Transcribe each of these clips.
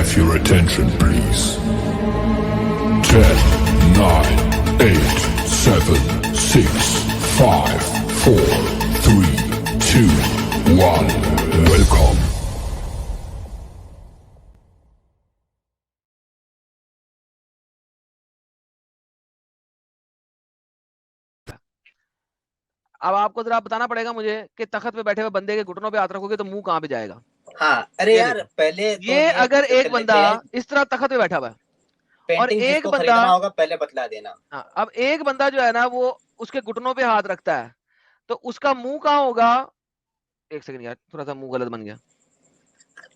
have your attention, please? 10, 9, 8, 7, 6, 5, 4, 3, 2, 1. Welcome. اب آپ کو ذرا بتانا پڑے گا مجھے کہ تخت پہ بیٹھے ہوئے بندے کے گھٹنوں پہ ہاتھ رکھو گے تو منہ کہاں پہ جائے گا؟ ہاں ارے یہ یار دیکھو، پہلے تو یہ اگر ڈسکس ایک کر بندہ لیتے ہیں. اس طرح تخت پہ بیٹھا ہوا ہے اور پینٹنگ جس ایک کو بندہ، خریدنا ہوگا پہلے بتلا دینا. ہاں، اب ایک بندہ جو ہے نا وہ اس کے گھٹنوں پہ ہاتھ رکھتا ہے تو اس کا منہ کہاں ہوگا؟ ایک سیکنڈ یار، تھوڑا سا منہ غلط بن گیا.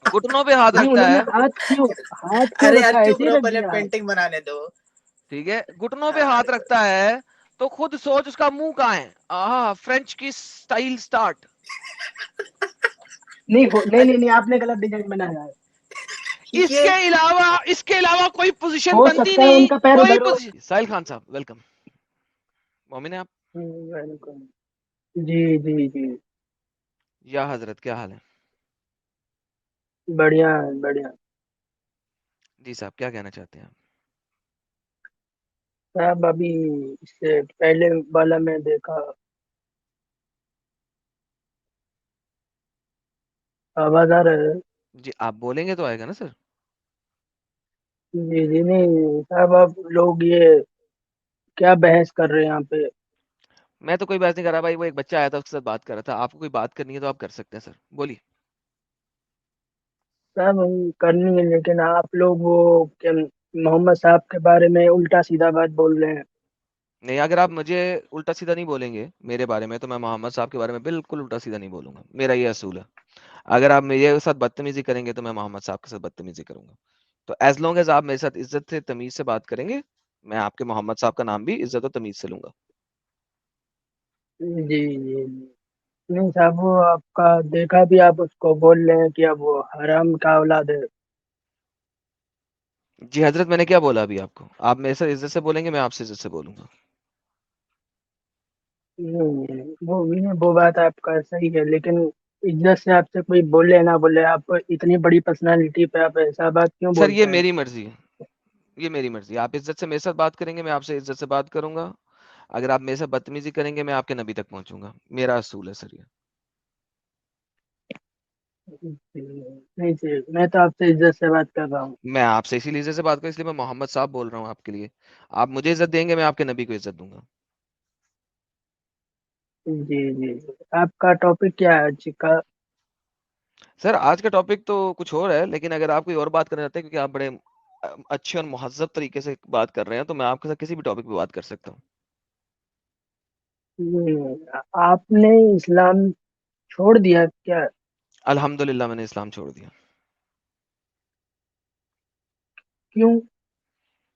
گھٹنوں پہ ہاتھ نہیں، رکھتا انہوں نے ہے، ہاتھ کیوں ارے یار رکھا ہے؟ چپ ایسے ہی رہو، رکھ پہلے دیا. پینٹنگ بنانے دو. ٹھیک ہے، گھٹنوں پہ ہاں ہاتھ رکھتا ہے تو خود سوچ اس کا منہ کہاں ہے. آہا، فرینچ کی سٹائل سٹارٹ. نہیں، آپ نے غلط ڈیزائن بنایا ہے. اس کے علاوہ کوئی پوزیشن ہو بنتی سکتا ہے ان نہیں، کا پیر کوئی ادھر ہو. پوزیشن. ساحل خان صاحب ویلکم. مومن ہے آپ؟ ویلکم. جی یا حضرت کیا حال ہے؟ بڑھیا. جی صاحب کیا کہنا چاہتے ہیں آپ؟ صاحب ابھی اس سے پہلے والا میں دیکھا، آواز آ رہا ہے؟ جی آپ بولیں گے تو آئے گا نا سر. جی نہیں صاحب، آپ لوگ یہ کیا بحث کر رہے ہیں یہاں پہ؟ میں تو کوئی بات نہیں کر رہا بھائی، وہ ایک بچہ آیا تھا اس کے ساتھ بات کر رہا تھا. آپ کو کوئی بات کرنی ہے تو آپ کر سکتے ہیں سر، بولیے. صاحب ہم کرنی ہے، لیکن آپ لوگ وہ کیا محمد صاحب کے بارے میں الٹا سیدھا بات بول رہے ہیں. نہیں، اگر آپ مجھے الٹا سیدھا نہیں بولیں گے میرے بارے میں تو میں محمد صاحب کے بارے میں بالکل الٹا سیدھا نہیں بولوں گا. میرا یہ اصول ہے. اگر آپ میرے ساتھ بدتمیزی کریں گے تو میں محمد صاحب کے ساتھ بدتمیزی کروں گا. تو ایز لانگ ایز آپ میرے ساتھ عزت سے تمیز سے بات کریں گے، میں آپ کے محمد صاحب کا نام بھی عزت و تمیز سے لوں گا. جی نہیں صاحب، وہ آپ کا دیکھا بھی، آپ اس کو بول رہے ہیں کہ اب وہ حرام کا اولاد ہے. جی حضرت میں نے کیا بولا ابھی آپ کو؟ آپ میرے ساتھ عزت سے بولیں گے، میں آپ سے عزت سے بولوں گا. وہ بات آپ کا صحیح ہے، لیکن عزت سے آپ سے کوئی بولے نہ بولے، آپ اتنی بڑی پرسنالٹی پہ آپ ایسا بات کیوں سر یہ بولتے ہیں؟ میری مرضی ہے، یہ میری مرضی ہے. آپ عزت سے میرے ساتھ بات کریں گے، میں آپ سے عزت سے بات کروں گا. اگر آپ میرے سے بدتمیزی کریں گے، میں آپ کے نبی تک پہنچوں گا. میرا اصول ہے سر یہ. نہیں جی، میں تو آپ سے عزت سے بات کر رہا ہوں. میں آپ سے اسی لیے عزت سے بات کروں، اس لیے میں محمد صاحب بول رہا ہوں آپ کے لیے. آپ مجھے عزت دیں گے، میں آپ کے نبی کو عزت دوں گا. جی آپ کا ٹاپک کیا ہے آج کا؟ سر آج کا ٹاپک تو کچھ اور ہے، لیکن اگر آپ کوئی اور بات کرنا چاہتے ہیں کیونکہ آپ بڑے اچھے اور مہذب طریقے سے بات کر رہے ہیں تو میں آپ کے ساتھ کسی بھی ٹاپک پہ بات کر سکتا ہوں. آپ نے اسلام چھوڑ دیا کیا؟ الحمدللہ میں نے اسلام چھوڑ دیا. کیوں؟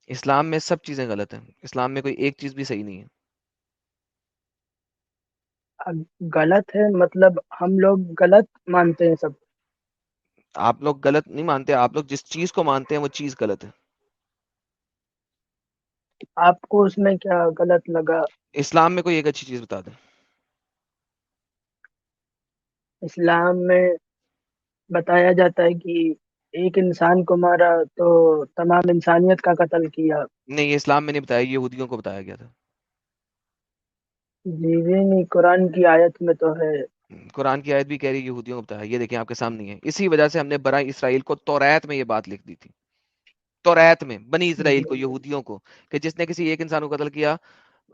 اسلام میں سب چیزیں غلط ہیں، اسلام میں کوئی ایک چیز بھی صحیح نہیں ہے. غلط ہے مطلب ہم لوگ غلط مانتے ہیں سب؟ آپ لوگ غلط نہیں مانتے، آپ لوگ جس چیز کو مانتے ہیں وہ چیز غلط ہے. آپ کو اس میں کیا غلط لگا؟ اسلام میں کوئی ایک اچھی چیز بتا دیں. اسلام میں بتایا جاتا ہے کہ ایک انسان کو مارا تو تمام انسانیت کا قتل کیا. نہیں، یہ اسلام میں نہیں بتایا، یہودیوں کو بتایا گیا تھا. جی نہیں، قرآن کی آیت میں تو ہے. قرآن کی آیت بھی کہہ رہی ہے یہودیوں کو بتایا. یہ دیکھیں آپ کے سامنے ہے. اسی وجہ سے ہم نے برائے اسرائیل کو توریت میں یہ بات لکھ دی تھی. توریت میں بنی اسرائیل کو، یہودیوں کو، کہ جس نے کسی ایک انسان کو قتل کیا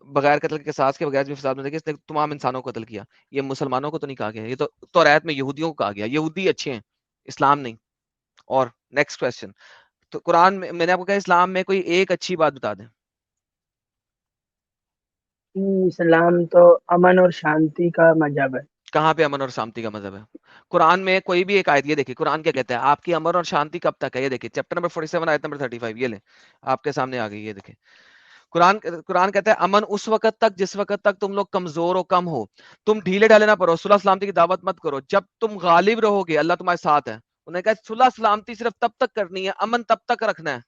بغیر قتل کے قصاص کے، بغیر بھی فساد میں، اس نے تمام انسانوں کو قتل کیا. یہ مسلمانوں کو تو نہیں کہا گیا، یہ تو توریت میں یہودیوں کو کہا گیا. یہودی اچھے ہیں، اسلام نہیں. اور نیکسٹ کوسچن، تو قرآن میں نے آپ کو کہا اسلام میں کوئی ایک اچھی بات بتا دیں. اسلام تو امن اور شانتی کا مذہب ہے. کہاں پہ امن اور شانتی کا مذہب ہے؟ قرآن میں کوئی بھی ایک آیت، یہ دیکھیں قرآن کیا کہتا ہے، آپ کی امن اور شانتی کب تک ہے. یہ دیکھیں چیپٹر نمبر 47 آیت نمبر 35، یہ لیں آپ کے سامنے آ گئی. یہ دیکھیں قرآن کہتا ہے امن اس وقت تک جس وقت تک تم لوگ کمزور و کم ہو، تم ڈھیلے ڈالے نہ پڑو، صلح سلامتی کی دعوت مت کرو. جب تم غالب رہو گے اللہ تمہارے ساتھ ہے. انہوں نے کہا صلح سلامتی صرف تب تک کرنی ہے، امن تب تک رکھنا ہے،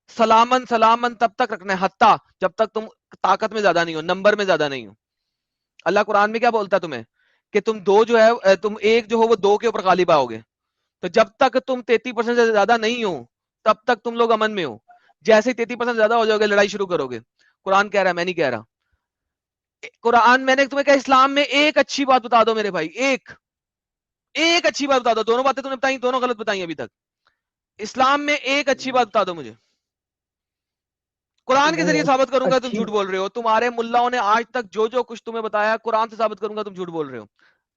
سلامن تب تک رکھنا ہے، حتیٰ جب تک تم طاقت میں زیادہ نہیں ہو، نمبر میں زیادہ نہیں ہو. اللہ قرآن میں کیا بولتا ہے تمہیں کہ تم دو جو ہے، تم ایک جو ہو وہ دو کے اوپر غالب آؤ گے. تو جب تک تم 33% سے زیادہ نہیں ہو تب تک تم لوگ امن میں ہو. جیسے ہی 33% زیادہ ہو جاؤ گے لڑائی شروع کرو گے. قرآن کہہ رہا ہے, میں نہیں کہہ رہا. قرآن, میں نے تمہیں کہا اسلام میں ایک اچھی بات بتا دو میرے بھائی, ایک اچھی بات بتا دو. دونوں باتیں تم نے بتائی, دونوں غلط بتائی ابھی تک. اسلام میں ایک اچھی بات بتا دو مجھے. قرآن کے ذریعے ثابت کروں گا تم اچھی جھوٹ بول رہے ہو. تمہارے ملاؤں نے آج تک جو جو کچھ تمہیں بتایا قرآن سے ثابت کروں گا تم جھوٹ بول رہے ہو.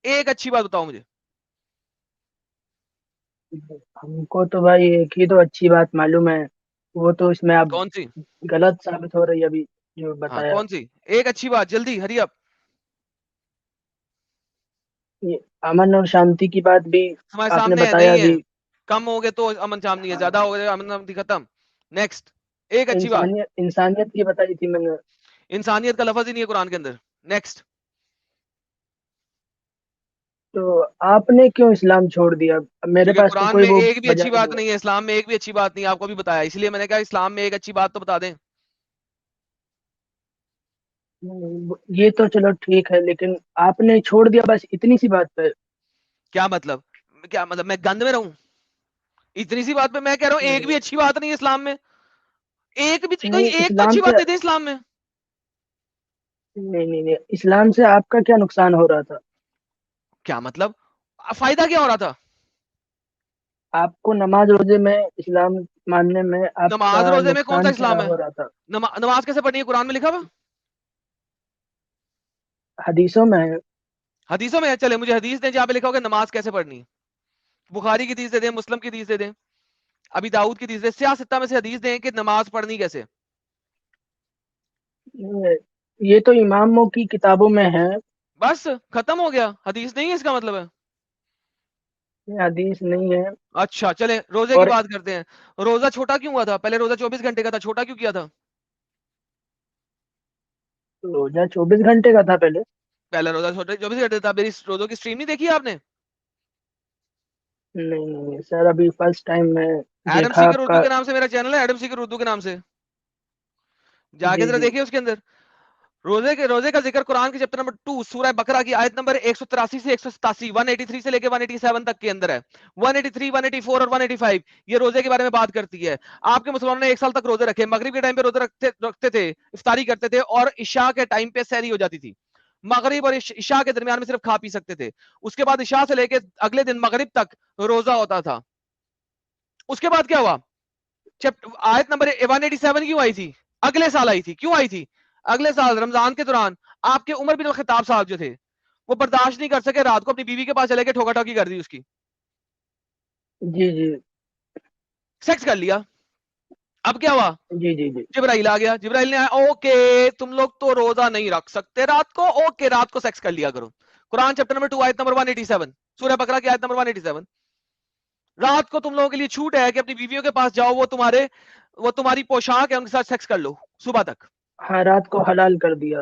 ایک اچھی بات بتاؤ مجھے. ہم کو تو بھائی ایک ہی تو اچھی بات معلوم ہے, وہ تو اس میں آپ کون سی؟ غلط ثابت ہو رہی ہے ابھی جو ہاں بتایا. کون سی ایک اچھی بات؟ جلدی ہری اپ. یہ امن اور شانتی کی بات بھی ہمارے آپ نے سامنے ہے, بتایا نہیں ہے. ابھی. کم ہو گئے تو امن شامنی ہے, زیادہ ہو گئے امن شامنی ختم. نیکسٹ, ایک اچھی بات. انسانیت کی بتائی تھی میں نے. انسانیت کا لفظ ہی نہیں ہے قرآن کے اندر. نیکسٹ. تو آپ نے کیوں اسلام چھوڑ دیا؟ میرے کیونکہ پاس تو قرآن کوئی میں وہ ایک بھی وجہ اچھی نہیں بات ہے. نہیں ہے, اسلام میں ایک بھی اچھی بات نہیں ہے, آپ کو بھی بتایا, اس لیے میں نے کہا اسلام میں ایک اچھی بات تو بتا دیں. یہ تو چلو ٹھیک ہے, لیکن آپ نے چھوڑ دیا بس اتنی سی بات پہ. کیا مطلب, کیا مطلب میں گند میں رہوں اتنی سی بات پہ؟ میں کہہ رہا ہوں ایک بھی اچھی بات نہیں ہے اسلام میں. ایک بھی کوئی نہیں ایک تو اسلام اچھی سے بات دے دیں اسلام میں. نہیں, اسلام سے آپ کا کیا نقصان ہو رہا تھا؟ کیا مطلب, فائدہ کیا ہو رہا تھا؟ آپ کو نماز روزے میں اسلام ماننے میں آپ کا نماز روزے میں کون سا نقصان کیا اسلام ہے؟ ہو رہا تھا؟ نماز کیسے پڑھنی ہے قرآن میں لکھا ہوا؟ حدیثوں میں ہے. حدیثوں میں ہے. چلے مجھے حدیث دیں جہاں پہ لکھا ہوگا نماز کیسے پڑھنی ہے. بخاری کی حدیث دے دیں, مسلم کی حدیث دے دیں, ابھی داؤد کی حدیث دے, سیاہ ستہ میں سے حدیث دیں کہ نماز پڑھنی کیسے. یہ تو اماموں کی کتابوں میں ہے. بس ختم ہو گیا, حدیث نہیں ہے اس کا مطلب ہے. یہ حدیث نہیں ہے. اچھا چلیں روزے کی اور بات کرتے ہیں. روزہ چھوٹا کیوں ہوا تھا؟ پہلے روزہ 24 گھنٹے کا تھا, چھوٹا کیوں کیا تھا؟ روزہ 24 گھنٹے کا تھا پہلے. پہلے روزہ 24 گھنٹے تھا. میری روزوں کی سٹریم نہیں دیکھی آپ نے؟ نہیں سر, ابھی فرسٹ ٹائم میں ایڈم دیکھا سیکر آپ اردو کا. کے نام سے میرا چینل ہے, ایڈم سیکر اردو کے نام سے, جا کے جی ذرا جی دیکھیے اس کے اندر. روزے کا ذکر قرآن کے چیپٹر نمبر 2 سورہ بقرہ کی آیت نمبر 183 سے 187, 183 سے لے کے 187 تک کے اندر ہے. 183, 184 اور 185 یہ روزے کے بارے میں بات کرتی ہے. آپ کے مسلمانوں نے ایک سال تک روزے رکھے, مغرب کے ٹائم پہ روزے رکھتے تھے, افطاری کرتے تھے, اور عشاء کے ٹائم پہ سحری ہو جاتی تھی. مغرب اور عشاء کے درمیان میں صرف کھا پی سکتے تھے. اس کے بعد عشاء سے لے کے اگلے دن مغرب تک روزہ ہوتا تھا. اس کے بعد کیا ہوا؟ آیت نمبر 187 کیوں آئی تھی؟ اگلے سال آئی تھی. کیوں آئی تھی؟ اگلے سال رمضان کے دوران آپ کے عمر بن الخطاب صاحب جو تھے وہ برداشت نہیں کر سکے, رات کو اپنی بیوی کے پاس چلے کے ٹھوکا ٹھوکی کر دی, اس کی جی جی سیکس کر لیا. اب کیا ہوا؟ جی جی جی جبرائیل آ گیا. جبرائیل نے اوکے تم لوگ تو روزہ نہیں رکھ سکتے رات کو, اوکے رات کو سیکس کر لیا کرو. قرآن چیپٹر نمبر 2 آیت نمبر 187, سورہ بقرہ کی آیت نمبر 187. رات کو تم لوگوں کے لیے چھوٹ ہے کہ اپنی بیویوں کے پاس جاؤ, وہ تمہاری پوشاک ہے, ان کے ساتھ سیکس کر لو صبح تک. ہاں, رات کو حلال کر دیا.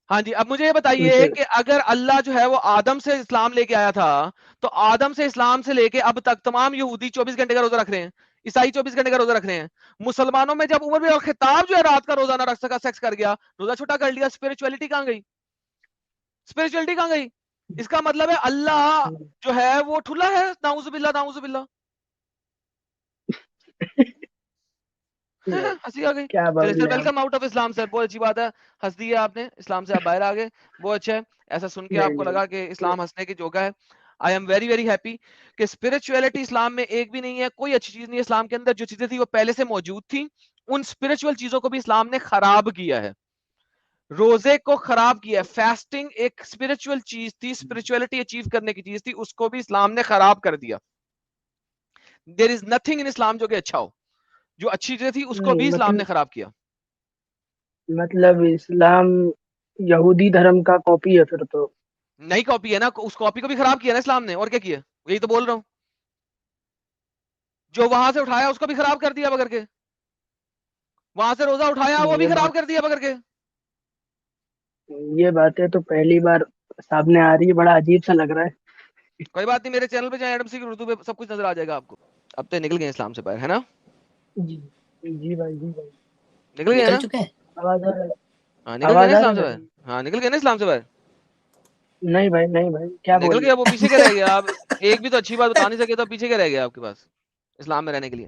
ہاں جی. اب مجھے یہ ان بتائیے سے کہ اگر اللہ جو ہے وہ آدم سے اسلام لے کے آیا تھا, تو آدم سے اسلام سے لے کے اب تک تمام یہودی 24 گھنٹے کا روزہ رکھ رہے ہیں, عیسائی 24 گھنٹے کا روزہ رکھ رہے ہیں. مسلمانوں میں جب عمر بن الخطاب جو ہے رات کا روزہ نہ رکھ سکا, سیکس کر گیا, روزہ چھوٹا کر لیا, اسپرچولیٹی کہاں گئی؟ اسپرچولیٹی کہاں گئی؟ اس کا مطلب ہے اللہ جو ہے وہ ٹھلا ہے. نعوذ باللہ, نعوذ باللہ. ہنسی آ گئی. کیا چلے بول سر, رہے ہیں آپ؟ ویلکم آؤٹ آف اسلام سر, بہت اچھی بات ہے, ہنس دی ہے آپ نے, اسلام سے آپ باہر آ گئے, بہت اچھا ہے. ایسا سن کے آپ نہیں کو لگا کہ نہیں اسلام ہنسنے کی جگہ ہے. I am very very happy کہ اسپرچولیٹی اسلام میں ایک بھی نہیں ہے, کوئی اچھی چیز نہیں ہے اسلام کے اندر. جو چیزیں تھیں وہ پہلے سے موجود تھیں, ان اسپرچل چیزوں کو بھی اسلام نے خراب کیا ہے. روزے کو خراب کیا ہے. فاسٹنگ ایک اسپرچل چیز تھی, اسپرچولیٹی اچیو کرنے کی چیز تھی, اس کو بھی اسلام نے خراب کر دیا. دیر از نتھنگ ان اسلام جو کہ اچھا ہو. جو اچھی چیزیں تھی اس کو بھی اسلام نے خراب کیا. مطلب اسلام یہودی دھرم کا کاپی ہے پھر تو. نہیں کاپی ہے نا, اس کاپی کو بھی خراب کیا نا اسلام نے, اور کیا کیا, یہی تو بول رہا ہوں. جو وہاں سے اٹھایا اس کو بھی خراب کر دیا بگر کے, وہاں سے روزہ اٹھایا وہ بھی خراب کر دیا بگر کے. یہ باتیں تو پہلی بار سامنے آ رہی ہے, بڑا عجیب سا لگ رہا ہے. کوئی بات نہیں, میرے چینل پہ جائیں, ایڈم سی کی اردو پہ سب کچھ نظر آ جائے گا آپ کو. اب تو نکل گئے اسلام سے باہر, ہے نا؟ جی جی بھائی, جی بھائی. نکل گئے نا؟ چکے ہیں. آواز آ رہا ہے؟ ہاں نکل گئے نا آواز آ رہا اسلام ہے سے میرے؟ باہر, ہاں نکل گئے نا اسلام سے باہر. نہیں بھائی, نہیں بھائی, کیا نکل بول گیا, رہے وہ پیچھے کیا رہ گیا آپ؟ ایک بھی تو اچھی بات بتا نہیں سکے, تو پیچھے کیا رہ گیا آپ کے پاس اسلام میں رہنے کے لیے؟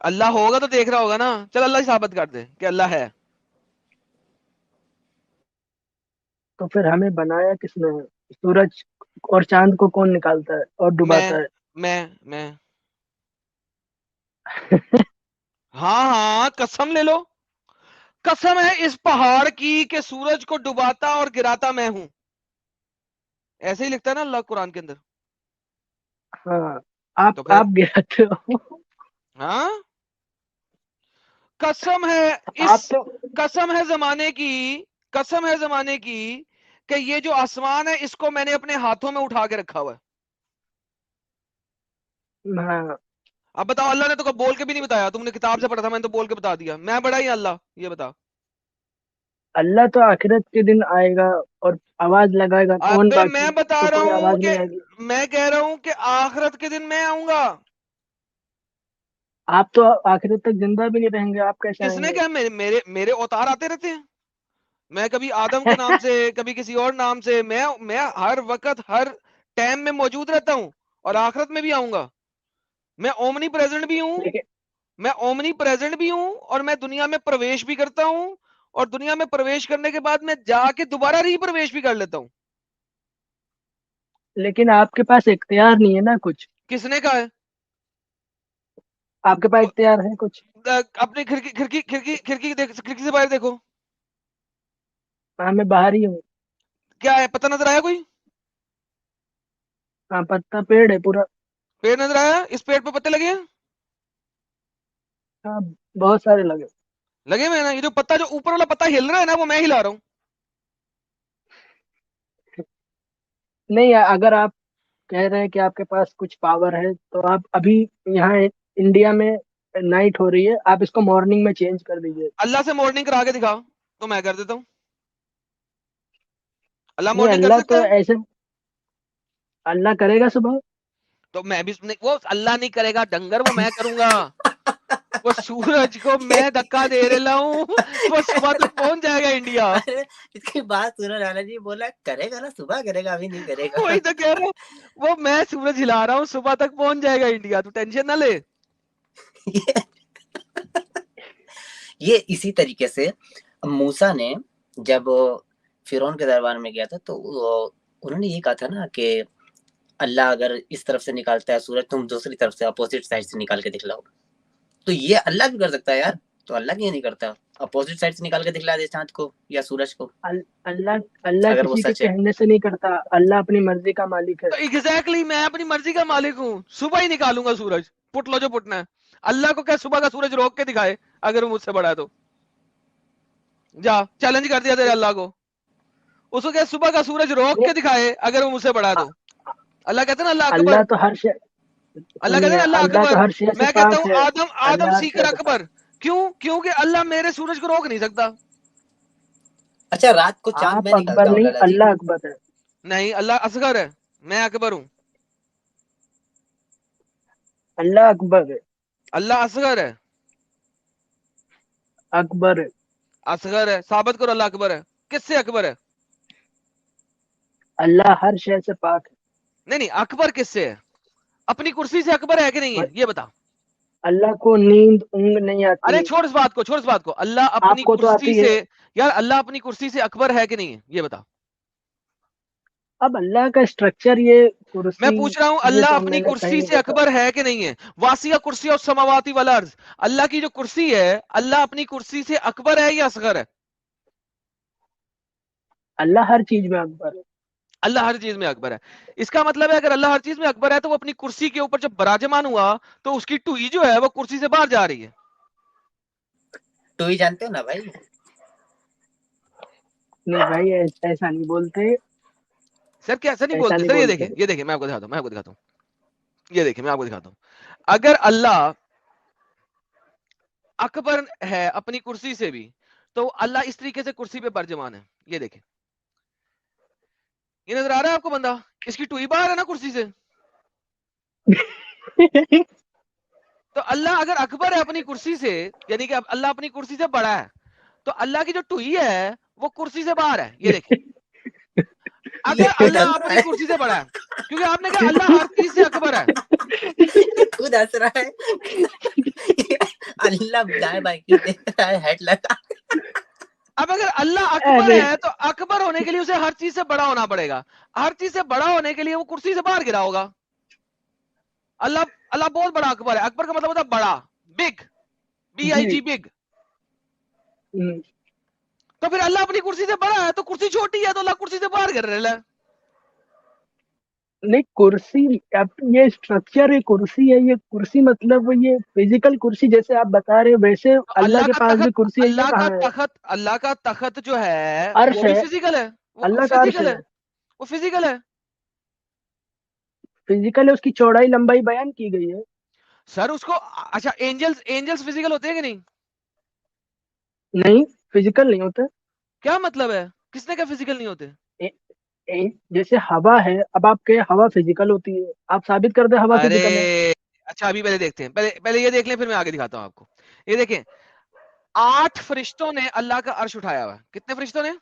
اللہ ہوگا تو دیکھ رہا ہوگا نا. چل اللہ ہی ثابت کر دے کہ اللہ ہے. تو پھر ہمیں بنایا کس نے؟ سورج اور چاند کو کون نکالتا ہے اور ڈباتا ہے؟ میں ہاں ہاں قسم لے لو. قسم ہے اس پہاڑ کی کہ سورج کو ڈباتا اور گراتا میں ہوں. ایسے ہی لکھتا ہے نا اللہ قرآن کے اندر. ہاں تو پھر آپ گراتے ہو. ہاں قسم ہے آپ اس تو قسم ہے زمانے کی، قسم ہے زمانے کی کہ یہ جو آسمان ہے اس کو میں نے اپنے ہاتھوں میں اٹھا کے رکھا ہوا ہے. ہاں اب بتاؤ اللہ نے تو بول کے بھی نہیں بتایا، تم نے کتاب سے پڑھا تھا، میں نے تو بول کے بتا دیا. میں بڑا ہی اللہ، یہ بتا. اللہ تو آخرت کے دن آئے گا اور آواز لگائے گا کون ابے میں باقی، بتا تو رہا کوئی ہوں آواز کہ نہیں آئے گی. میں کہہ رہا ہوں کہ آخرت کے دن میں آؤں گا. آپ تو آخرت تک زندہ بھی نہیں رہیں گے، آپ کیسے کس آئیں نے گے؟ کہا؟ میرے اوتار آتے رہتے ہیں. میں کبھی آدم کے نام سے، کبھی کسی اور نام سے، میں ہر وقت ہر ٹائم میں موجود رہتا ہوں اور آخرت میں بھی آؤں گا. میں اومنی پریزنٹ بھی ہوں، لیکن میں اومنی پریزنٹ بھی ہوں، اور میں دنیا میں پرویش بھی کرتا ہوں، اور دنیا میں پرویش کرنے کے بعد میں جا کے دوبارہ ری پرویش بھی کر لیتا ہوں. لیکن آپ کے پاس اختیار نہیں ہے نا کچھ. کس نے کہا ہے؟ آپ کے پاس اختیار ہے کچھ؟ اپنی کھڑکی سے باہر دیکھو. ہاں میں باہر ہی ہوں. کیا ہے؟ پتہ نظر آیا کوئی؟ ہاں پتا پیڑ ہے پورا. پیڑ نظر آیا؟ اس پیڑ پہ پتے لگے ہیں؟ ہاں بہت سارے لگے. لگے ہوئے نا. یہ جو پتا، جو اوپر والا پتا ہل رہا ہے نا، وہ میں ہلا رہا ہوں. نہیں اگر آپ کہہ رہے ہیں کہ آپ کے پاس کچھ پاور ہے تو آپ ابھی یہاں انڈیا میں نائٹ ہو رہی ہے، آپ اس کو مارننگ میں چینج کر دیجیے. اللہ سے مارننگ کرا کے دکھا تو میں کر دیتا ہوں. اللہ نہیں مارننگ کر اللہ سکتا تو ہے؟ ایسے اللہ کرے گا صبح. تو میں بھی وہ اللہ نہیں کرے گا ڈنگر، وہ میں کروں گا. وہ سورج کو میں دھکا دے رہا ہوں، وہ صبح تک پہنچ جائے گا انڈیا. ارے اس کی بات سنو، رانا جی بولا کرے گا نا صبح کرے گا، ابھی نہیں کرے گا. وہی تو کہہ رہا ہوں، وہ میں سورج ہلا رہا ہوں، صبح تک پہنچ جائے گا انڈیا، تو ٹینشن نہ لے. یہ اسی طریقے سے موسیٰ نے جب فرعون کے دربار میں گیا تھا تو انہوں نے یہ کہا تھا نا کہ اللہ اگر اس طرف سے نکالتا ہے سورج، تم دوسری طرف سے اپوزٹ سائڈ سے نکال کے دکھلاؤ. تو یہ اللہ بھی کر سکتا ہے یار، تو اللہ کیوں نہیں کرتا؟ اپوزٹ سائڈ سے نکال کے دکھلا دے چاند کو یا سورج کو، اللہ اگر وہ کسی کے سچ ہے. کہنے سے نہیں کرتا، اللہ اپنی مرضی کا مالک ہے. تو ایگزیکٹلی میں اپنی مرضی کا مالک ہوں، صبح ہی نکالوں گا سورج، پٹ لو جو پٹنا ہے. اللہ کو کیا صبح کا سورج روک کے دکھائے اگر وہ مجھ سے بڑا ہے تو؟ جا چیلنج کر دیا تیرے اللہ کو، اس کو کیا صبح کا سورج روک کے دکھائے اگر وہ مجھ سے بڑا ہے تو؟ اللہ کہتے ہیں نا اللہ اکبر، اللہ تو ہر شے اللہ کہتے ہیں نا اللہ اللہ تو اکبر. ہر شے سے میں کہتا پاک ہوں ہے. آدم اللہ ہر سیکر شے سے پاک. اکبر. کیوں کہ اللہ میرے سورج کو روک نہیں سکتا. اچھا رات کو چاند میں آپ اکبر نکالتا ہوں نہیں، لالا جی. اللہ اکبر ہے. نہیں، اللہ اصغر ہے، میں اکبر ہوں. اللہ اکبر ہے. اللہ اصغر ہے، اکبر ہے. اصغر ہے. ثابت کرو اللہ اکبر ہے. کس سے اکبر ہے؟ اللہ ہر شے سے پاک ہے. نہیں اکبر کس سے ہے؟ اپنی کرسی سے اکبر ہے کہ نہیں ہے یہ بتا. اللہ کو نیند اونگ نہیں آتی. ارے چھوڑ اس بات کو. اللہ آپ اپنی کو تو کرسی آتی ہے. سے، یار اللہ اپنی کرسی سے اکبر ہے کہ نہیں ہے یہ بتا. اب اللہ کا اسٹرکچر یہ میں کرسی، پوچھ رہا ہوں یہ اللہ تو میں اپنی نے کہیں کرسی نہیں سے دیکھا. اکبر ہے کہ نہیں ہے؟ واسیہ کرسی اور سماواتی والارض، اللہ کی جو کرسی ہے، اللہ اپنی کرسی سے اکبر ہے یا اصغر ہے؟ اللہ ہر چیز میں اکبر ہے. اللہ ہر چیز میں اکبر ہے. اس کا مطلب ہے اگر اللہ ہر چیز میں اکبر ہے تو وہ اپنی کرسی کے اوپر جب براجمان ہوا تو اس کی ٹوئی جو ہے وہ کرسی سے باہر جا رہی ہے. تو ہی جانتے ہو نا بھائی. نہیں بھائی ایسا نہیں بولتے. سر کیسا نہیں ایسا بولتے نہیں سر؟ یہ بولتے. دیکھیں میں آپ کو دکھاتا ہوں. یہ دیکھیں میں آپ کو دکھاتا ہوں. اگر اللہ اکبر ہے اپنی کرسی سے بھی، تو اللہ اس طریقے سے کرسی پہ برجمان ہے. یہ دیکھیں، یہ نظر آ رہا ہے آپ کو بندہ؟ اس کی ٹوئی باہر ہے نا کرسی سے. تو اللہ اگر اکبر ہے اپنی کرسی سے، یعنی کہ اللہ اپنی کرسی سے بڑا ہے، تو اللہ کی جو ٹوئی ہے وہ کرسی سے باہر ہے. یہ دیکھیں، اگر یہ اللہ ہنس رہا اپنی ہے، کرسی سے بڑا ہے، کیونکہ آپ نے کہا اللہ ہر چیز سے اکبر ہے. خود ہنس رہا ہے. اللہ دائیں بائیں کی دیکھ رہا ہے ہیڈ لگا. اب اگر اللہ اکبر ارے ہے تو اکبر ہونے کے لیے اسے ہر چیز سے بڑا ہونا پڑے گا. ہر چیز سے بڑا ہونے کے لیے وہ کرسی سے باہر گرا ہوگا. اللہ بہت بڑا اکبر ہے. اکبر کا مطلب ہوتا ہے بڑا, بگ, BIG, جی بگ. ہم، تو پھر اللہ اپنی کرسی سے بڑا ہے تو کرسی چھوٹی ہے تو اللہ کرسی سے باہر گر رہا ہے. نہیں کرسی اب یہ اسٹرکچر ہے, کرسی ہے, یہ کرسی مطلب یہ فزیکل کرسی جیسے آپ بتا رہے ہیں ویسے تو اللہ کے پاس بھی کرسی ہے, یہ اللہ کا کہاں ہے؟ تخت اللہ کا تخت جو ہے عرش وہ بھی ہے, فزیکل ہے. وہ اللہ کا عرش فزیکل ہے, ہے. وہ فزیکل ہے. فزیکل ہے, اس کی چوڑائی لمبائی بیان کی گئی ہے. سر اس کو اچھا اینجلس فزیکل ہوتے ہیں کہ نہیں؟ نہیں فزیکل نہیں ہوتا. کیا مطلب ہے؟ کس نے کہا فزیکل نہیں ہوتے؟ جیسے ہوا ہے, اب آپ کے ہوا فزیکل ہوتی ہے, آپ ثابت کر دیں ہوا ارے فزیکل ہے. اچھا ابھی پہلے دیکھتے ہیں, پہلے یہ دیکھ لیں پھر میں آگے دکھاتا ہوں آپ کو. یہ دیکھیں 8 فرشتوں نے اللہ کا عرش اٹھایا ہوا ہے. کتنے فرشتوں نے؟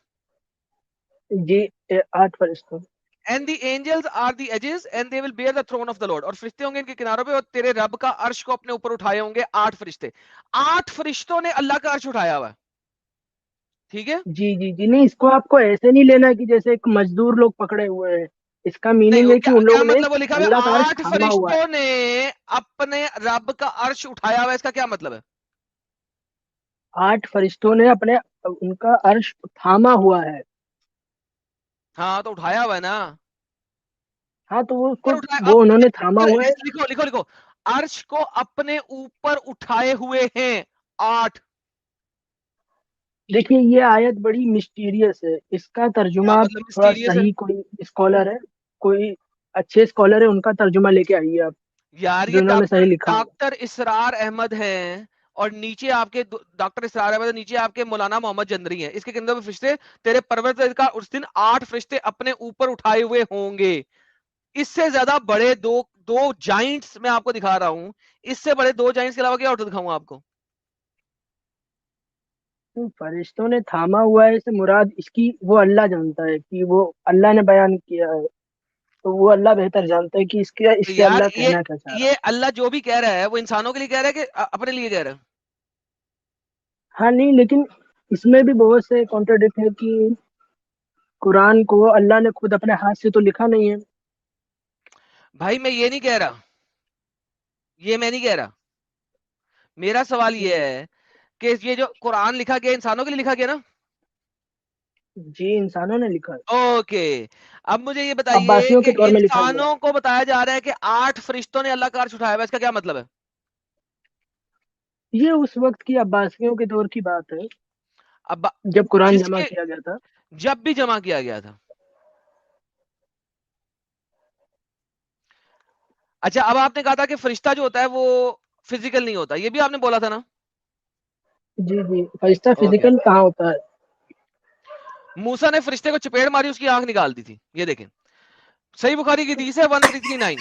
جی 8 فرشتوں. And the angels are the edges and they will bear the throne of the Lord. اور فرشتے ہوں گے ان کے کناروں پہ اور تیرے رب کا عرش کو اپنے اوپر اٹھائے ہوں گے 8 فرشتے. 8 فرشتوں نے اللہ کا عرش اٹھایا ہوا ہے. ٹھیک ہے؟ جی جی جی نہیں, اس کو آپ کو ایسے نہیں لینا کہ جیسے ایک مزدور لوگ پکڑے ہوئے ہیں. اس کا نہیں میننگ وہ ہے کہ ان کیا لوگوں نے مطلب وہ لکھا ہوا اللہ کا ہے عرش 8 تھاما ہوا ہے. فرشتوں نے اپنے رب کا عرش اٹھایا ہوا ہے. اس کا کیا مطلب ہے؟ 8 فرشتوں نے اپنے ان کا عرش تھاما ہوا ہے. ہاں تو اٹھایا ہوا ہے نا. ہاں تو وہ اس کو اوپر اٹھایا وہ انہوں نے تھاما ہوا ہے. لکھو عرش کو اپنے اوپر اٹھائے ہوئے ہیں 8. دیکھیے یہ آیت بڑی مسٹیریس ہے, اس کا ترجمہ کیا آپ مطلب تھوڑا mysterious ہے؟ صحیح, کوئی اسکالر ہے, کوئی اچھے اسکالر ہے, ان کا ترجمہ لے کے آئیے آپ, یار جو یہ انہوں نے صحیح لکھا ہو. ڈاکٹر اسرار احمد ہیں اور نیچے آپ کے ڈاکٹر اسرار احمد, نیچے آپ کے مولانا محمد جندری ہیں. اس کے اندر فرشتے تیرے پروردگار کا اس دن 8 فرشتے اپنے اوپر اٹھائے ہوئے ہوں گے. اس سے زیادہ بڑے دو جائنٹس میں آپ کو دکھا رہا ہوں. اس سے بڑے 2 جائنٹس کے علاوہ کیا اور دکھاؤں آپ کو؟ فرشتوں نے تھاما ہوا ہے, اسے مراد اس کی وہ اللہ جانتا ہے کہ وہ اللہ نے بیان کیا ہے, تو وہ اللہ بہتر جانتا ہے کہ تو اس سے یار اللہ کہنا کیا چاہ رہا ہے. یہ اللہ جو بھی کہہ رہا ہے وہ انسانوں کے لیے کہہ رہا ہے کہ اپنے لیے کہہ رہا ہے؟ ہاں نہیں, لیکن اس میں بھی بہت سے کانٹرڈکٹ ہے کہ قرآن کو اللہ نے خود اپنے ہاتھ سے تو لکھا نہیں ہے. بھائی میں یہ نہیں کہہ رہا, یہ میں نہیں کہہ رہا. میرا سوال یہ ہے کہ یہ جو قرآن لکھا گیا انسانوں کے لیے لکھا گیا نا؟ جی انسانوں نے لکھا ہے. اوکے, اب مجھے یہ بتائیے عباسیوں کہ کے دور میں لکھا ہوا ہے. انسانوں کو بتایا جا رہا ہے کہ 8 فرشتوں نے اللہ کا عرش اٹھایا ہوا ہے. اس کا کیا مطلب ہے؟ یہ اس وقت کی عباسیوں کے دور کی بات ہے اب جب قرآن جس جمع کے کیا گیا تھا. جب بھی جمع کیا گیا تھا. اچھا اب آپ نے کہا تھا کہ فرشتہ جو ہوتا ہے وہ فزیکل نہیں ہوتا, یہ بھی آپ نے بولا تھا نا؟ جی جی, فرشتہ اوکے, فزیکل کہاں ہوتا ہے؟ موسیٰ نے فرشتے کو چپیڑ ماری, اس کی آنکھ نکال دی تھی. یہ دیکھیں صحیح بخاری کی حدیث ہے 1339.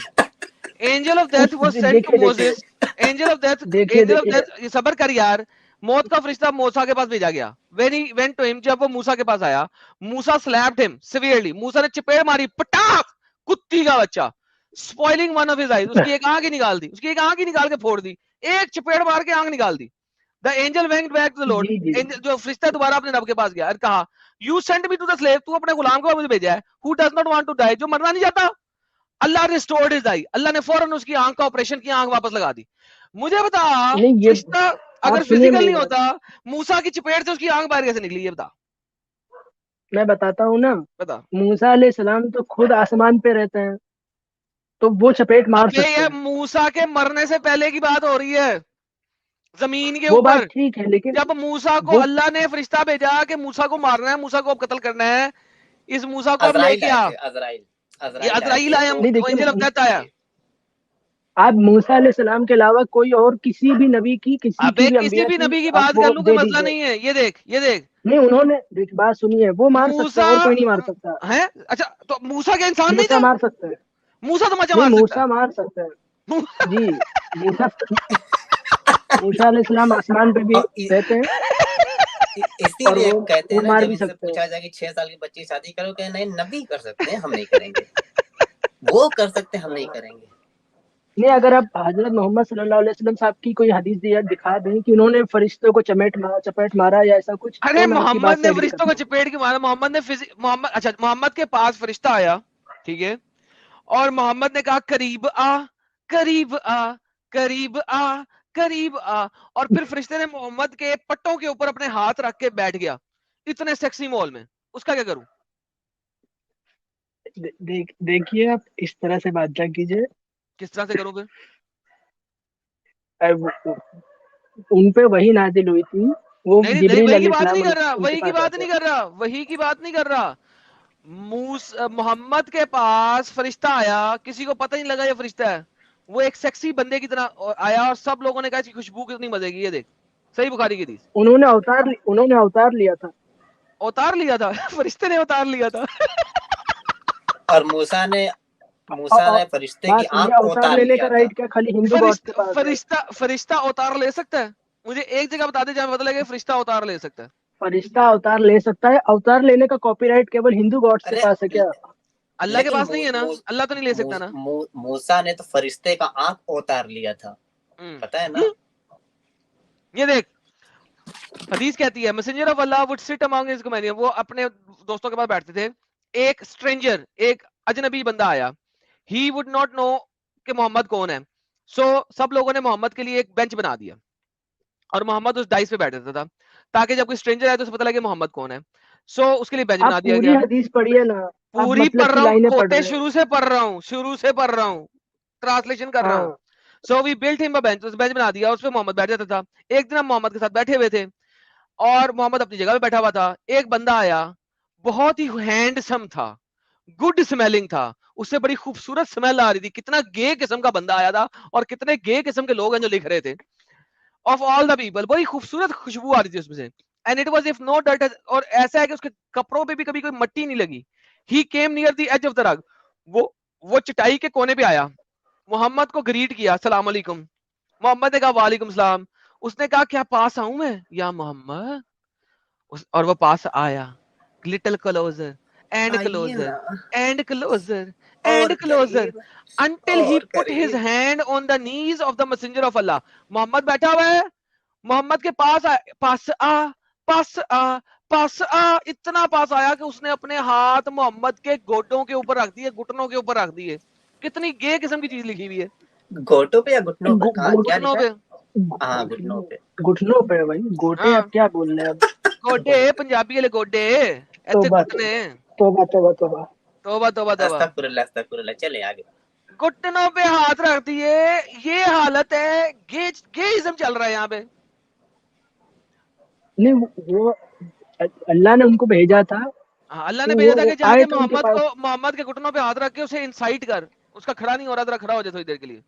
Angel of death was sent to دیکھیے دیکھیے موسیس. اینجل آف دیکھیے دیکھیے ڈیتھ, صبر کر یار. موت کا فرشتہ موسیٰ کے پاس بھیجا گیا. when he went to him, جب وہ موسیٰ کے پاس آیا, موسیٰ slapped him severely. موسیٰ نے چپیڑ ماری, پٹاخ, کتی کا بچہ, spoiling one of his eyes. اس کی ایک آنکھ ہی نکال دی, اس کی ایک آنکھ ہی نکال کے پھوڑ دی, ایک چپیڑ مار کے آنکھ نکال دی. The angel went back to the Lord. جی جی جو فرشتہ دوبارہ اپنے رب کے پاس گیا اور کہا, you sent me to the slave, تو اپنے غلام کو مجھے بھیجا ہے, who does not want to die, جو مرنا نہیں چاہتا. اللہ restored his eye. اللہ نے فوراً اس کی آنکھ کا آپریشن کی, آنکھ واپس لگا دی. مجھے بتا نہیں, یہ فرشتہ اگر آپ سنیے فزیکل میری نہیں بات, ہوتا, موسیٰ کی چپیڑ سے اس کی آنکھ باہر کیسے نکلی؟ یہ بتا میں بتاتا ہوں نا. بتا. موسیٰ علیہ السلام تو خود آسمان پہ رہتے ہیں, تو وہ چپیٹ مار ابے سکتے یہ ہیں. موسیٰ کے مرنے سے پہلے کی بات ہو رہی ہے, زمین کے وہ بات اوپر. ٹھیک ہے, لیکن جب موسیٰ کو وہ اللہ نے فرشتہ بھیجا کہ موسیٰ کو مارنا ہے, موسیٰ کو اب قتل کرنا ہے, اس موسیٰ کو اب لے عزرائیل کے آئے آ. تھے, یہ عزرائیل آئے عزرائیل تھے آیا, وہ. نہیں دیکھیے, اینجل آف ڈیتھ آیا. جی. آپ موسیٰ علیہ السلام کے علاوہ کوئی اور کسی بھی نبی کی, کسی کی ابے بھی کسی انبیاء بھی کی نبی کی آپ بات وہ کر لوں, کوئی دے مسئلہ دیجئے. نہیں ہے. یہ دیکھ نہیں, انہوں نے دیکھ, بات سنیے, وہ مار سکتے ہیں اور کوئی نہیں مار سکتا. ہے اچھا, تو موسیٰ کے انسان نہیں موسیٰ تھا؟ مار سکتے ہیں. موسیٰ تو مچا نہیں, مار سکتا موسیٰ مار سکتے ہیں. جی موسیٰ علیہ السلام آسمان پہ بھی اور رہتے ہیں اسی اور لیے کہتے وہ ہیں نا, مار جب بھی ان سے سکتے ہیں. پوچھا جائے کہ 6 سال کی بچی کی شادی کرو, کہ نہیں نبی کر سکتے ہیں, ہم نہیں کریں گے. وہ کر سکتے ہیں, ہم نہیں کریں گے. نہیں اگر آپ حضرت محمد صلی اللہ علیہ وسلم صاحب کی کوئی حدیث دکھا دیں کہ انہوں نے فرشتوں کو چپیٹ مارا یا ایسا کچھ، ارے تو میں آپ کی محمد بات سے نے ایگری فرشتوں کو کرتا ہوں. چپیٹ کے مارا؟ محمد نے محمد، اچھا محمد کے پاس فرشتہ آیا، ٹھیک ہے، اور محمد نے کہا قریب آ، قریب آ، قریب آ، قریب آ، اور پھر فرشتے نے محمد کے پٹوں کے اوپر اپنے ہاتھ رکھ کے بیٹھ گیا اتنے سیکسی مول میں، اس کا کیا کروں؟ دیکھیے آپ اس طرح سے بات نہ کیجیے. کس طرح سے کروں پھر؟ ان پہ وہی نازل ہوئی تھی، وہ نہیں نہیں، جبریل وہی کی علیہ بات السلام نہیں کر رہا، ان کے وہی کی پاس بات آتے نہیں ہیں. کر رہا، وہی کی بات نہیں کر رہا. محمد کے پاس فرشتہ آیا، کسی کو پتہ نہیں لگا یہ فرشتہ ہے، وہ ایک سیکسی بندے کی طرح آیا اور سب لوگوں نے کہا اس کی خوشبو کتنی مزے کی، یہ دیکھ، صحیح بخاری کی حدیث. انہوں نے اوتار لیا تھا. اتار لیا تھا فرشتے نے اتار لیا تھا. اور موسیٰ نے فرشتے کی بات سنیے، آنکھ کو اوتار اتار لینے لیا کا تھا. رائٹ کیا خالی ہندو گاڈ کے پاس ہے؟ فرشتہ اتار لے سکتا ہے؟ مجھے ایک جگہ بتا دے جہاں پتہ لگے فرشتہ اتار لے سکتا ہے. فرشتہ اوتار لے سکتا ہے، اوتار لینے کا کاپی رائٹ کیول ہندو گاڈ کے ارے پاس ہے کیا؟ اللہ کے لیکن پاس نہیں ہے نا، اللہ تو نہیں لے سکتا نا. موسیٰ نے تو فرشتے کا آنکھ اتار لیا تھا، پتہ ہے نا. یہ دیکھ حدیث کہتی ہے messenger of Allah would sit among his companions، وہ اپنے دوستوں کے پاس بیٹھتے تھے، ایک اسٹرینجر، ایک اجنبی بندہ آیا، he would not know کہ محمد کون ہے، سو سب لوگوں نے محمد کے لیے ایک بینچ بنا دیا اور محمد اس ڈائس پہ بیٹھتا تھا تاکہ جب کوئی اسٹرینجر آئے تو اسے پتہ لگے محمد کون ہے. سو اس کے لیے بینچ بنا آپ دیا پوری گیا. حدیث پڑھیے نا، آپ پوری مطلب پڑھ کی رہا ہوں، لائنیں پڑھ کھوتے رہے ہیں. شروع سے پڑھ رہا ہوں، ٹرانسلیشن کر رہا ہوں. ہاں سو وی بلٹ ہم بینچ بنا دیا، اس پہ محمد بیٹھ جاتا تھا. ایک دن ہم محمد کے ساتھ بیٹھے ہوئے تھے اور محمد اپنی جگہ پہ بیٹھا ہوا تھا، ایک بندہ آیا، بہت ہی ہینڈسم تھا، گڈ اسمیلنگ تھا، اس سے بڑی خوبصورت اسمیل آ رہی تھی. کتنا گے قسم کا بندہ آیا تھا اور کتنے گے قسم کے لوگ ہیں جو لکھ رہے تھے. آف آل دا پیپل بڑی خوبصورت خوشبو آ رہی تھی اس میں سے. And it was if no dirt, اور ایسا ہے کہ اس کے کپڑوں پہ بھی کبھی کوئی مٹی نہیں لگی. He came near the edge of the rug, وہ چٹائی کے کونے پہ آیا، محمد کو گریٹ کیا، السلام علیکم. محمد نے کہا وعلیکم السلام. اس نے کہا کیا پاس آؤں میں یا محمد؟ اور وہ پاس آیا، لٹل کلوزر اینڈ آئیے کلوزر نا، اینڈ کلوزر اور اینڈ کلوزر قریب، until he اور put his قریب. hand on the knees of the messenger of Allah. محمد بیٹھا ہوا ہے، محمد کے پاس پاس آ، اتنا پاس آیا کہ اس نے اپنے ہاتھ محمد کے گوٹوں کے اوپر رکھ دیے، گھٹنوں کے اوپر رکھ دیے. کتنی گے قسم کی چیز لکھی ہوئی ہے. گھوٹوں پہ یا گھٹنوں پہ؟ کہاں کیا گھٹنوں لکھا پہ، ہے؟ ہاں گھٹنوں پہ. گھٹنوں پہ بھائی، گوٹے ہاں آپ کیا بول رہے ہیں اب؟ گوڈے، پنجابی والے گوڈے، ایتھے توبہ گھٹنے. توبہ توبہ توبہ. توبہ توبہ توبہ. استغفر اللہ. چلے آگے. گھٹنوں پہ ہاتھ رکھ دیے، یہ حالت ہے، گےازم چل رہا ہے یہاں پہ. نہیں وہ اللہ نے ان کو بھیجا تھا، اللہ نے تو بھیجا تھا وہ کہ جا آئے کے تھے ان کے پاس. محمد کے گھٹنوں پہ ہاتھ رکھ کے اسے انسائٹ کر. اس کا کھڑا نہیں ہو رہا، ذرا کھڑا ہو جائے تھوڑی دیر کے لیے.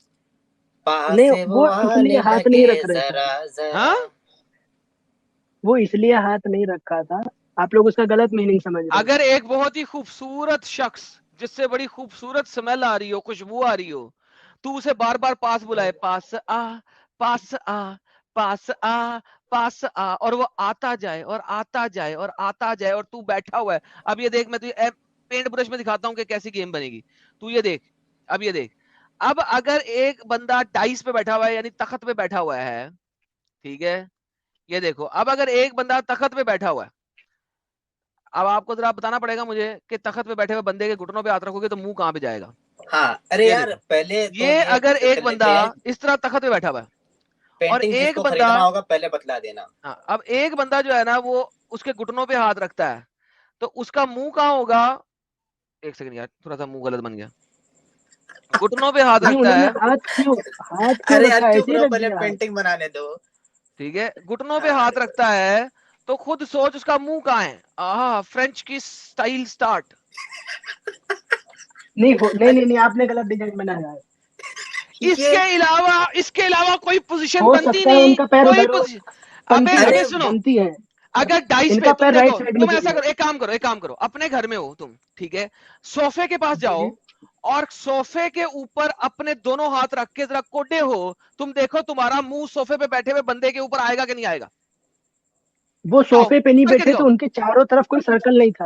پاس نہیں سے وہ وہ اس لیے آنے ہاتھ نہیں لگے رکھ رہے تھے، ذرا ذرا. ہاں وہ اس لیے ہاتھ نہیں رکھا تھا. آپ لوگ اس کا غلط میننگ سمجھ رہے ہیں. اگر ایک بہت ہی خوبصورت شخص جس سے بڑی خوبصورت سمیل آ رہی ہو، خوشبو آ رہی ہو، تو اسے بار بار پاس بلائے، پاس آ، پاس آ، پاس آ، پاس آ، اور وہ آتا جائے اور آتا جائے اور آتا جائے اور تو بیٹھا ہوا ہے. اب یہ دیکھ، میں تجھے پینٹ برش میں دکھاتا ہوں کہ کیسی گیم بنے گی. تو یہ دیکھ، اب یہ دیکھ، اب اگر ایک بندہ ڈائس پہ بیٹھا ہوا ہے، یعنی تخت پہ بیٹھا ہوا ہے، ٹھیک ہے، یہ دیکھو، اب اگر ایک بندہ تخت پہ بیٹھا ہوا ہے، اب آپ کو ذرا بتانا پڑے گا مجھے کہ تخت پہ بیٹھے ہوئے بندے کے گھٹنوں پہ ہاتھ رکھو گے تو منہ کہاں پہ جائے گا. ہاں ارے یہ یار دیکھو، پہلے تو یہ یہ اگر ڈسکس ایک کر بندہ لیتے ہیں. اس طرح تخت پہ بیٹھا ہوا ہے اور پینٹنگ جس ایک کو بندہ، خریدنا ہوگا پہلے بتلا دینا. ہاں، اب ایک بندہ جو ہے نا وہ اس کے گھٹنوں پہ ہاتھ رکھتا ہے، تو اس کا منہ کہاں ہوگا؟ ایک سیکنڈ یار، تھوڑا سا منہ غلط بن گیا. گھٹنوں پہ ہاتھ نہیں رکھتا انہوں نے ہے، ہاتھ کیوں ارے یار رکھا؟ چپ ایسے ہی رہو، رکھ پہلے دیا ہاتھ. پینٹنگ بنانے دو. ٹھیک ہے، گھٹنوں پہ ہاں ہاتھ رکھتا ہے تو خود سوچ اس کا منہ کہاں ہے. فرینچ کی سٹائل سٹارٹ. نہیں آپ نے غلط ڈیزائن بنایا ہے. اس یہ کے علاوہ کوئی پوزیشن ہو بنتی سکتا ہے ان نہیں، کا پیر کوئی ادھر ہو، پوزیشن. ابے بنتی ہے ابے ارے سنو، بنتی ہے. اگر ڈائس ان پہ کا تم پیر دیکھو، رائٹ سائڈ میں تم ایسا جھکی ہے. کرو، ایک کام کرو، اپنے گھر میں ہو تم، ٹھیک ہے، صوفے کے پاس جی جاؤ جی. اور صوفے کے اوپر اپنے دونوں ہاتھ رکھ کے ذرا کوڈے ہو، تم دیکھو تمہارا منہ صوفے پہ بیٹھے ہوئے بندے کے اوپر آئے گا کہ نہیں آئے گا. وہ جاؤ صوفے پہ نہیں کر کے بیٹھے دکھاؤ. تو ان کے چاروں طرف کوئی سرکل نہیں تھا.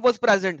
was present.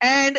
and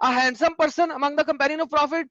a handsome person among the companion of prophet.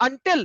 Until